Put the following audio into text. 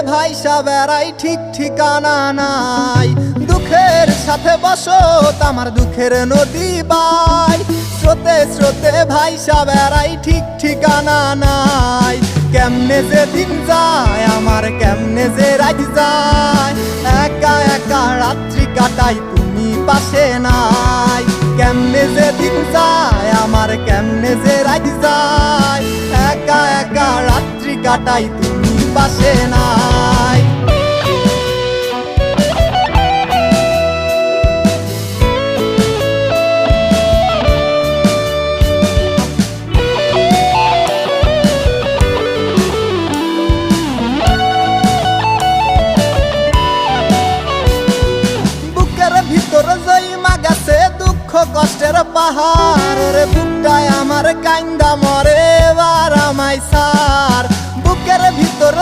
ভাইসা বেড়াই ঠিক ঠিকানা নাই। দুঃখের সাথে বসত আমার দুঃখের নদী বাই, স্রোতে স্রোতে ভাইসা বেড়াই ঠিক ঠিকানা নাই। কেমনে যে দিন যায় আমার, কেমনে যে রাত যায়, একা একা রাত্রি কাটাই তুমি পাশে নাই। কেমনে যে দিন যায় আমার, কেমনে যে রাত যায়, একা একা রাত্রি কাটাই তুমি পাশে নাই। ভিতর জইমা গেছে দুঃখ কষ্টের পাহাড়, রে বুকটায় আমার কান্দা মরে এবার আমায় সার। বুকের ভিতর